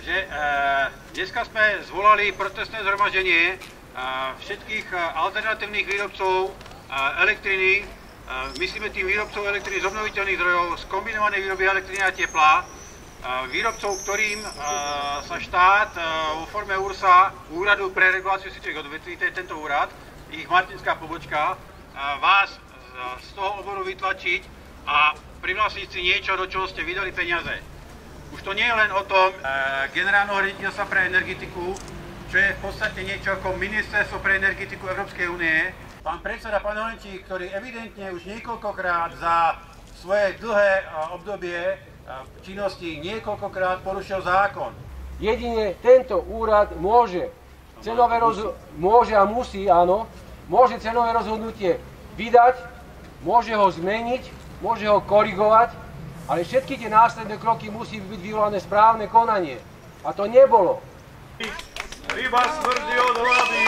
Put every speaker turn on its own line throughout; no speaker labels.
že dneska sme zvolali protestné zhromaždenie všetkých alternatívnych výrobcov elektriny, myslíme tým výrobcov elektriny z obnoviteľných zdrojov, z kombinovanej výroby elektriny a tepla, výrobcov, ktorým sa štát vo forme URSA, Úradu pre reguláciu síťových odvetví, to je tento úrad, ich martinská pobočka, vás z toho oboru vytlačiť a privlastniť si niečo, do čoho ste vydali peniaze. Už to nie je len o tom generálneho riaditeľstva pre energetiku, čo je v podstate niečo ako ministerstvo pre energetiku Európskej únie. Pán predseda, pán Horenčík, ktorý evidentne už niekoľkokrát za svoje dlhé obdobie činnosti niekoľkokrát porušil zákon.
Jedine tento úrad môže a musí, áno, môže cenové rozhodnutie vydať, môže ho zmeniť, môže ho korigovať, ale všetky tie následné kroky musí byť vyvolané správne konanie. A to nebolo.
Ryba smrdí od hlavy,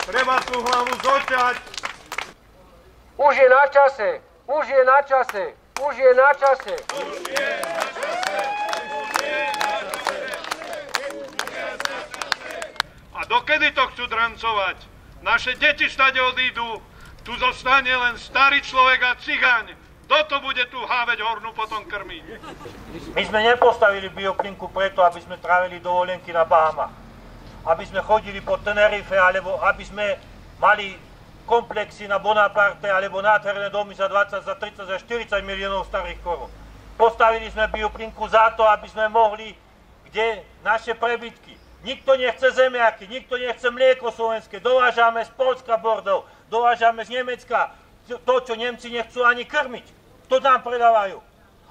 treba tú hlavu zoťať.
Už je na čase, už je na čase, už je na čase.
A dokedy to chcú drancovať? Naše deti stade odídu, tu zostane len starý človek a cigáň. Kto to bude tu háveť hornú potom krmiť?
My sme nepostavili bioplinku preto, aby sme trávili dovolenky na Bahamach. Aby sme chodili po Tenerife, alebo aby sme mali komplexy na Bonaparte, alebo nádherné domy za 20, za 30, za 40 miliónov starých korún. Postavili sme bioplinku za to, aby sme mohli, kde naše prebytky. Nikto nechce zemiaky, nikto nechce mlieko slovenské. Dovážame z Poľska bordov, dovážame z Nemecka to, čo Nemci nechcú ani krmiť. To nám predávajú.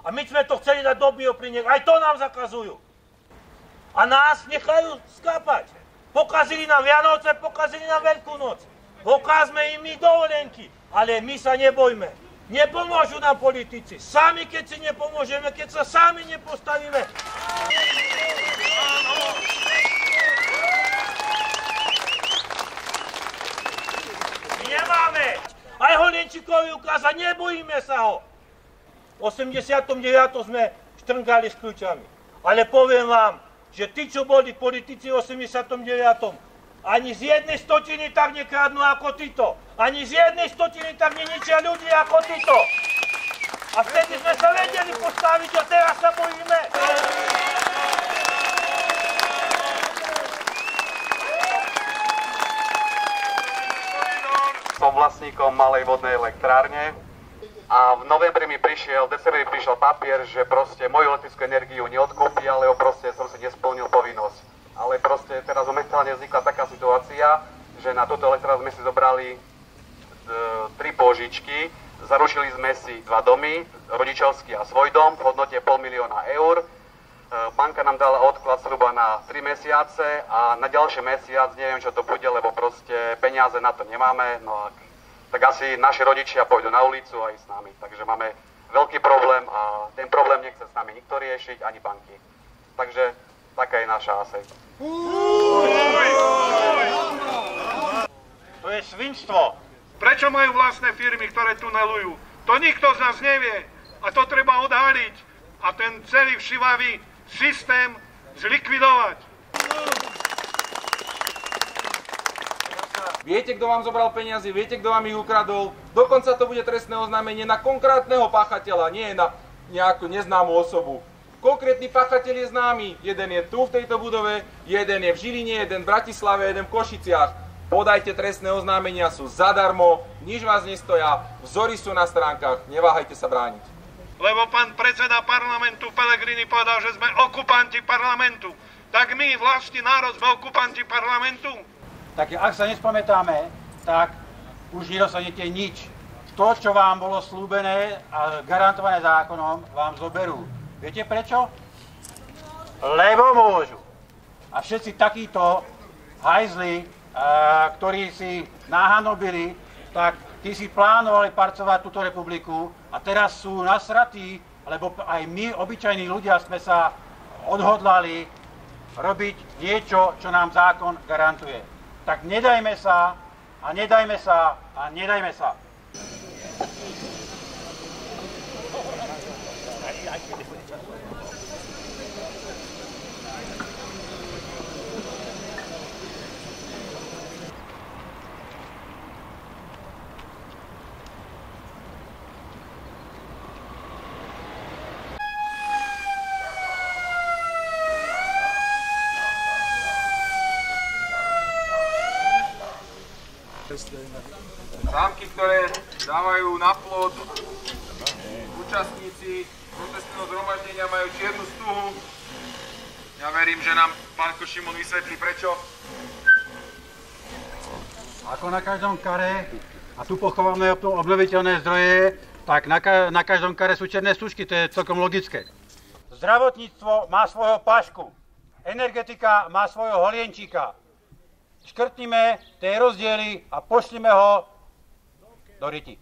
A my sme to chceli dať do biopliniek, aj to nám zakazujú. A nás nechajú skápať. Pokazili nám Vianoce, pokazili nám Veľkú noc. Pokazme im my dovolenky, ale my sa nebojme. Nepomôžu nám politici. Sami, keď si nepomôžeme, keď sa sami nepostavíme. My nemáme. Aj Horenčíkovi ukázať, nebojíme sa ho. V 89. sme štrngali s kľúčami. Ale poviem vám, že tí, čo boli politici v 89. ani z jednej stotiny tak nekradnú ako títo. Ani z jednej stotiny tak neničia ľudí ako títo. A vtedy sme sa vedeli postaviť a teraz sa bojíme.
Som vlastníkom malej vodnej elektrárne a v decembri mi prišiel papier, že proste moju elektrickú energiu neodkúpi, ale proste som si nesplnil povinnosť. Ale proste teraz momentálne vznikla taká situácia, že na túto elektrárnu sme si zobrali 3 pôžičky, zaručili sme si 2 domy, rodičovský a svoj dom v hodnote 500 000 eur. Banka nám dala odklad zhruba na 3 mesiace a na ďalší mesiac neviem, čo to bude, lebo proste peniaze na to nemáme, no a tak asi naši rodičia pôjdu na ulicu aj s nami, takže máme veľký problém a ten problém nechce s nami nikto riešiť, ani banky. Takže taká je naša asi.
To je svinstvo.
Prečo majú vlastné firmy, ktoré tunelujú? To nikto z nás nevie a to treba odhaliť a ten celý všivavý systém zlikvidovať.
Viete, kto vám zobral peniaze, viete, kto vám ich ukradol. Dokonca to bude trestné oznámenie na konkrétneho páchateľa, nie na nejakú neznámu osobu. Konkrétny páchateľ je známy. Jeden je tu v tejto budove, jeden je v Žiline, jeden v Bratislave, jeden v Košiciach. Podajte trestné oznámenia, sú zadarmo, nič vás nestoja, vzory sú na stránkach, neváhajte sa brániť.
Lebo pán predseda parlamentu Pellegrini povedal, že sme okupanti parlamentu. Tak my, vlastný národ, sme okupanti parlamentu?
Tak ak sa nespamätáme, tak už nedostanete nič. To, čo vám bolo slúbené a garantované zákonom, vám zoberú. Viete prečo? Lebo môžu. A všetci takíto hajzli, ktorí si nahanobili, tak tí si plánovali parcovať túto republiku a teraz sú nasratí, lebo aj my, obyčajní ľudia, sme sa odhodlali robiť niečo, čo nám zákon garantuje. Tak nedajme sa a nedajme sa a nedajme sa.
Zámky, ktoré dávajú na plod účastníci protestného zhromaždenia, majú čiernu stuhu. Ja verím, že nám pán Košimon vysvetlí prečo.
Ako na každom kare, a tu pochováme obnoviteľné zdroje, tak na každom kare sú čierne stužky, to je celkom logické.
Zdravotníctvo má svojho Pašku, energetika má svojho Holienčíka. Škrtnime tie rozdiely a pošlime ho do riti.